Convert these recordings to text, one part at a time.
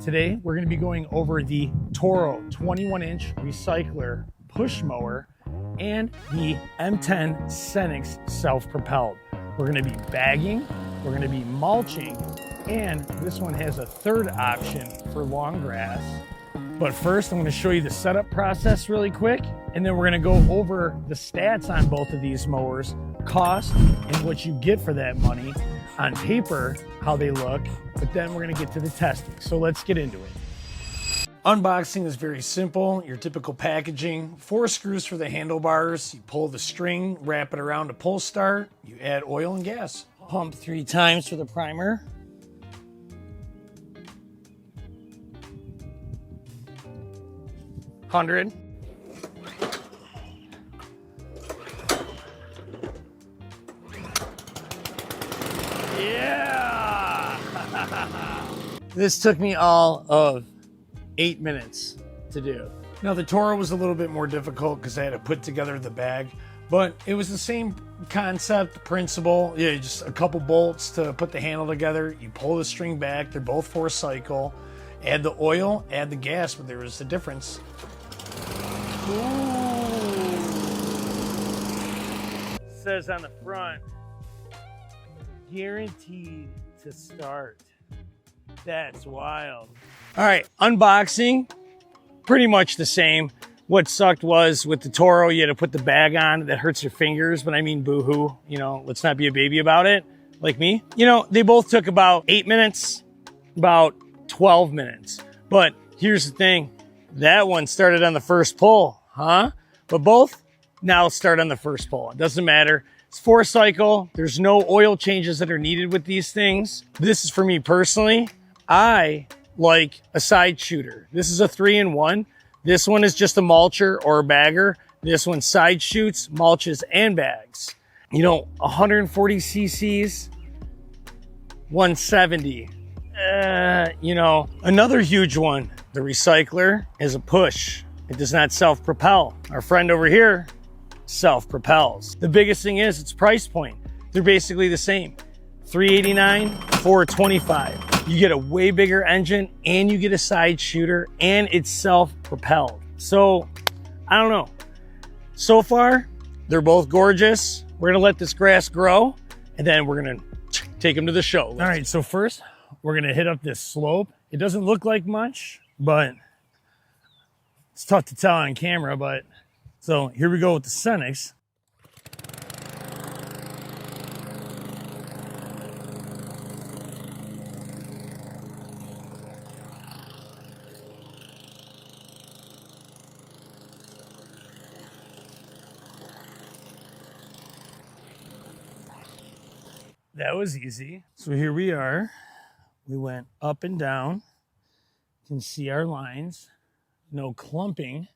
Today, we're going to be going over the Toro 21-inch Recycler push mower and the M10 SENIX self-propelled. We're going to be bagging, we're going to be mulching, and this one has a third option for long grass. But first, I'm going to show you the setup process really quick, and then we're going to go over the stats on both of these mowers, cost, and what you get for that money, on paper, how they look, but then we're going to get to the testing. So let's get into it. Unboxing is very simple. Your typical packaging, 4 screws for the handlebars. You pull the string, wrap it around a pull start. You add oil and gas. Pump 3 times for the primer. $100. Yeah! This took me all of 8 minutes to do. Now the Toro was a little bit more difficult because I had to put together the bag, but it was the same concept, principle. Yeah, just a couple bolts to put the handle together. You pull the string back. They're both 4-cycle. Add the oil, add the gas, but there was a difference. Ooh. Says on the front, guaranteed to start. That's wild. All right, unboxing, pretty much the same. What sucked was with the Toro, you had to put the bag on. That hurts your fingers, but I mean, boo-hoo. You know, let's not be a baby about it, like me. You know, they both took about 8 minutes, about 12 minutes. But here's the thing. That one started on the first pull, huh? But both now start on the first pull. It doesn't matter. It's 4-cycle. There's no oil changes that are needed with these things. This is for me personally. I like a side shooter. This is a 3-in-1. This one is just a mulcher or a bagger. This one side shoots, mulches, and bags. You know, 140 cc's, 170. You know, another huge one, the Recycler, is a push. It does not self-propel. Our friend over here self-propels. The biggest thing is its price point. They're basically the same. $389, $425. You get a way bigger engine and you get a side shooter and it's self-propelled. So, I don't know. So far, they're both gorgeous. We're gonna let this grass grow and then we're gonna take them to the show. All right, so first, we're gonna hit up this slope. It doesn't look like much, but it's tough to tell on camera, but so here we go with the SENIX. That was easy. So here we are. We went up and down. You can see our lines. No clumping.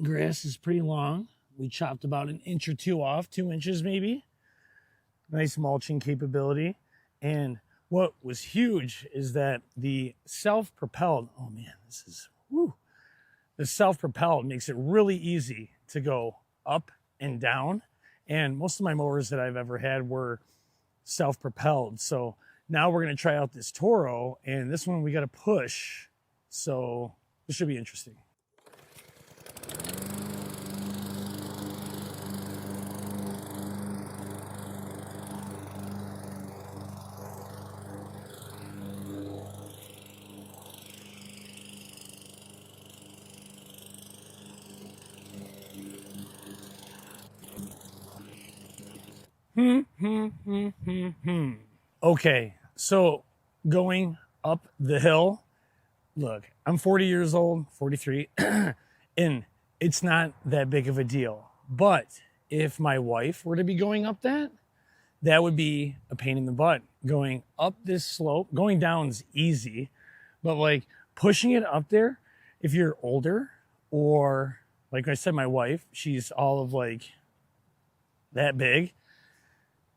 Grass is pretty long. We chopped about 1 inch or 2 off, 2 inches maybe. Nice mulching capability. And what was huge is that the self-propelled, oh man, this is, woo. The self-propelled makes it really easy to go up and down. And most of my mowers that I've ever had were self-propelled. So now we're gonna try out this Toro, and this one we gotta push. So this should be interesting. Okay, so going up the hill, look, I'm 40 years old, 43, and it's not that big of a deal. But if my wife were to be going up that, that would be a pain in the butt. Going up this slope, going down's easy, but like pushing it up there, if you're older, or like I said, my wife, she's all of like that big,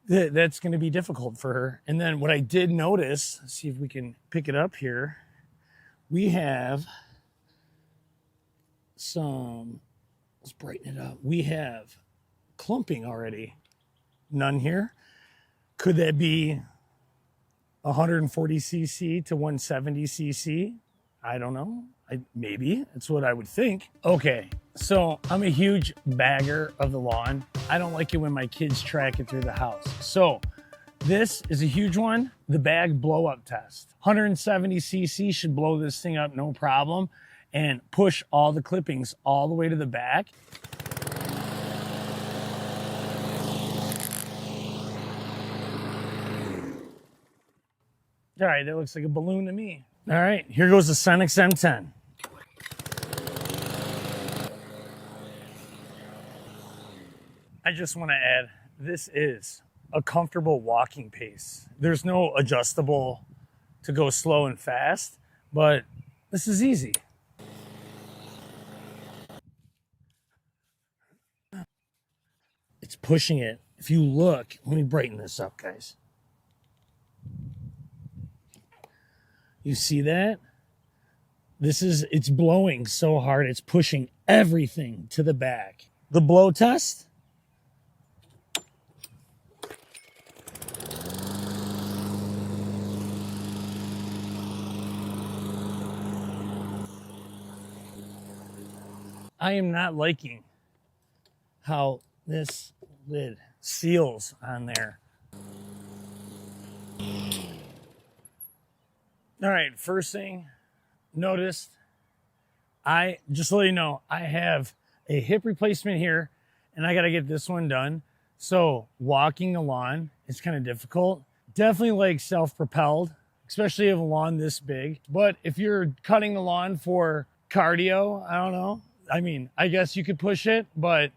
that's going to be difficult for her. And then what I did notice, let's see if we can pick it up here. We have some, let's brighten it up. We have clumping already. None here. Could that be 140cc to 170cc. I don't know. Maybe that's what I would think. Okay, so I'm a huge bagger of the lawn. I don't like it when my kids track it through the house. So this is a huge one, the bag blow up test. 170cc should blow this thing up no problem and push all the clippings all the way to the back. All right, that looks like a balloon to me. All right, here goes the SENIX M10. I just want to add, this is a comfortable walking pace. There's no adjustable to go slow and fast, but this is easy. It's pushing it. If you look, let me brighten this up, guys. You see that? It's blowing so hard, it's pushing everything to the back. The blow test. I am not liking how this lid seals on there. All right, first thing, noticed, just to let you know, I have a hip replacement here and I got to get this one done. So walking the lawn is kind of difficult. Definitely like self-propelled, especially if a lawn this big. But if you're cutting the lawn for cardio, I don't know. I mean, I guess you could push it, but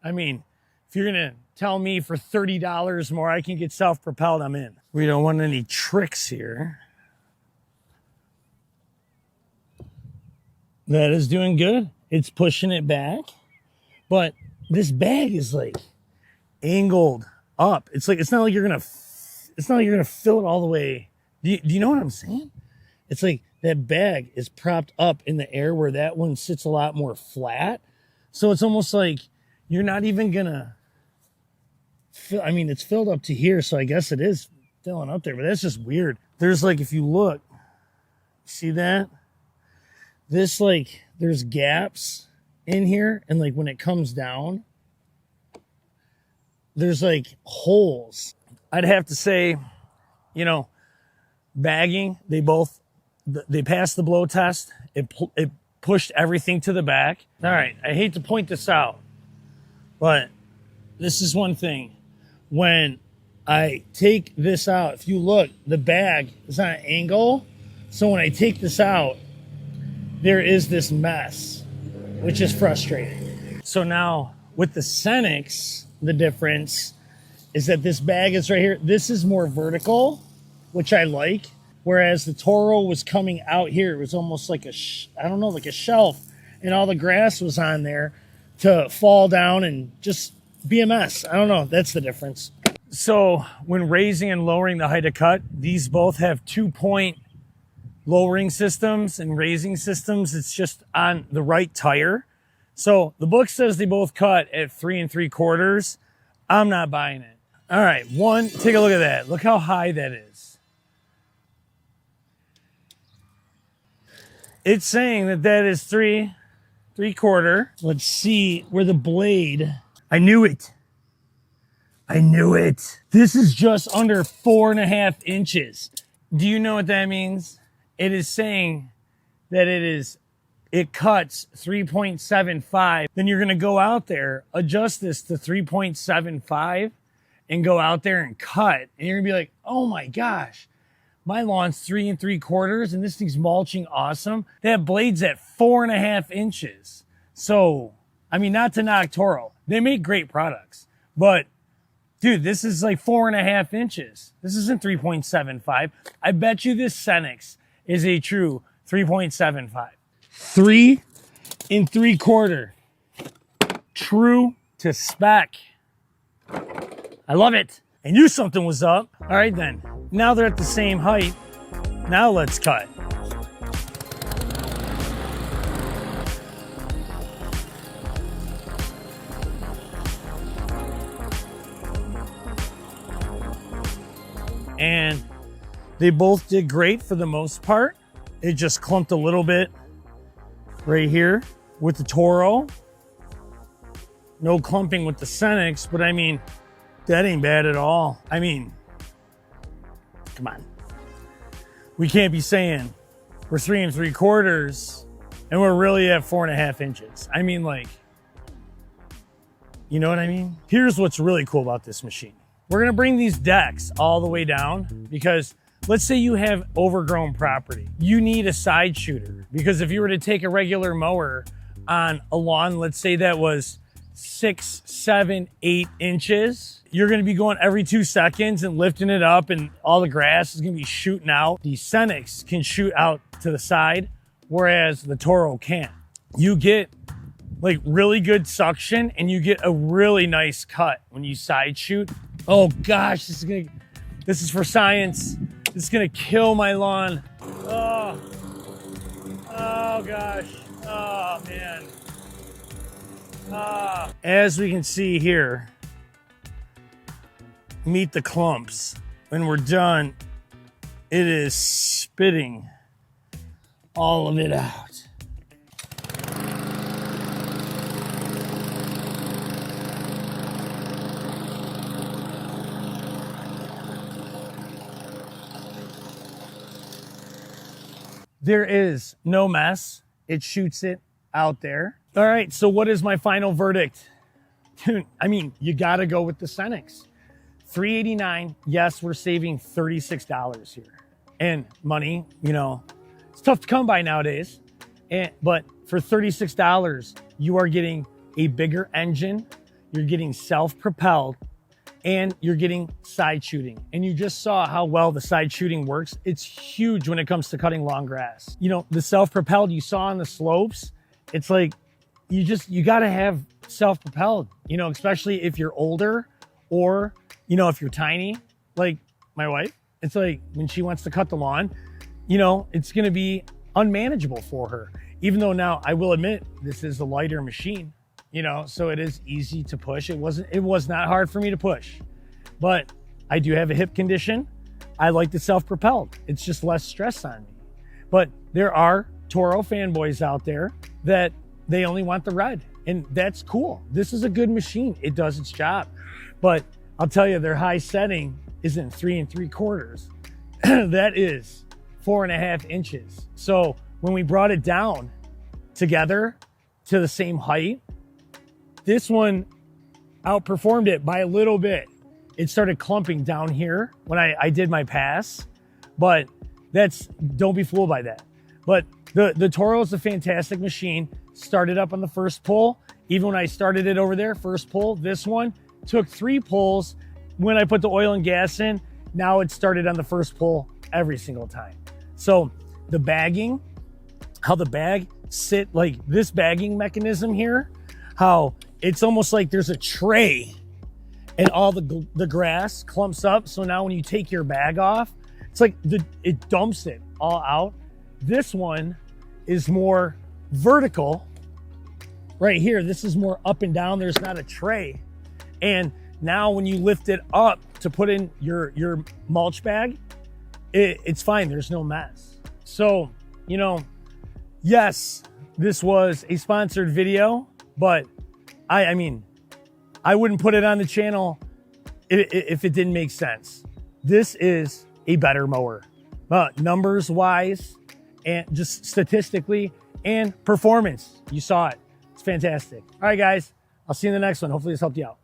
I mean, if you're going to tell me for $30 more, I can get self-propelled, I'm in. We don't want any tricks here. That is doing good. It's pushing it back, but this bag is like angled up. It's not like you're gonna fill it all the way. Do you know what I'm saying? It's like that bag is propped up in the air where that one sits a lot more flat. So it's almost like you're not even gonna fill. I mean, it's filled up to here, so I guess it is filling up there, but that's just weird. There's like, if you look, see that? This, like, there's gaps in here, and like when it comes down, there's like holes. I'd have to say, you know, bagging, they passed the blow test. It pushed everything to the back. All right, I hate to point this out, but this is one thing. When I take this out, if you look, the bag is on an angle. So when I take this out, there is this mess, which is frustrating. So now with the SENIX, the difference is that this bag is right here. This is more vertical, which I like. Whereas the Toro was coming out here. It was almost like like a shelf, and all the grass was on there to fall down and just be a mess. I don't know. That's the difference. So when raising and lowering the height of cut, these both have 2-point lowering systems and raising systems. It's just on the right tire. So the book says they both cut at 3 3/4. I'm not buying it. All right, take a look at that. Look how high that is. It's saying that is 3 3/4. Let's see where the blade. I knew it. This is just under 4.5 inches. Do you know what that means? It is saying that it cuts 3.75. Then you're going to go out there, adjust this to 3.75 and go out there and cut. And you're going to be like, oh my gosh, my lawn's 3 3/4 and this thing's mulching awesome. That blade's at 4.5 inches. So, I mean, not to knock Toro. They make great products, but dude, this is like 4.5 inches. This isn't 3.75. I bet you this SENIX is a true 3.75. 3 3/4. True to spec. I love it. I knew something was up. All right then. Now they're at the same height. Now let's cut. And They both did great for the most part. It just clumped a little bit right here with the Toro. No clumping with the SENIX, but I mean, that ain't bad at all. I mean, come on. We can't be saying we're 3 3/4 and we're really at 4.5 inches. I mean, like, you know what I mean? Here's what's really cool about this machine. We're gonna bring these decks all the way down because let's say you have overgrown property. You need a side shooter because if you were to take a regular mower on a lawn, let's say that was 6, 7, 8 inches, you're gonna be going every 2 seconds and lifting it up and all the grass is gonna be shooting out. The SENIX can shoot out to the side, whereas the Toro can't. You get like really good suction and you get a really nice cut when you side shoot. Oh gosh, this is for science. This is gonna kill my lawn. Oh gosh, oh man. As we can see here, meet the clumps. When we're done, it is spitting all of it out. There is no mess. It shoots it out there. All right, so what is my final verdict? I mean, you gotta go with the SENIX. $389, yes, we're saving $36 here. And money, you know, it's tough to come by nowadays. But for $36, you are getting a bigger engine, you're getting self-propelled, and you're getting side shooting. And you just saw how well the side shooting works. It's huge when it comes to cutting long grass. You know, the self-propelled you saw on the slopes, it's like, you gotta have self-propelled, you know, especially if you're older or, you know, if you're tiny, like my wife. It's like when she wants to cut the lawn, you know, it's gonna be unmanageable for her. Even though now I will admit this is a lighter machine, you know, so it is easy to push. It was not hard for me to push, but I do have a hip condition. I like the self-propelled. It's just less stress on me. But there are Toro fanboys out there that they only want the red, and that's cool. This is a good machine. It does its job. But I'll tell you, their high setting isn't 3 3/4. That is 4.5 inches. So when we brought it down together to the same height, this one outperformed it by a little bit. It started clumping down here when I did my pass, but don't be fooled by that. But the Toro is a fantastic machine. Started up on the first pull. Even when I started it over there, first pull, this one took 3 pulls. When I put the oil and gas in, now it started on the first pull every single time. So the bagging, how the bag sit, like this bagging mechanism here, how it's almost like there's a tray and all the grass clumps up. So now when you take your bag off, it's like it dumps it all out. This one is more vertical right here. This is more up and down. There's not a tray. And now when you lift it up to put in your mulch bag, it's fine. There's no mess. So, you know, yes, this was a sponsored video, but I mean, I wouldn't put it on the channel if it didn't make sense. This is a better mower, numbers wise, and just statistically and performance. You saw it. It's fantastic. All right, guys, I'll see you in the next one. Hopefully this helped you out.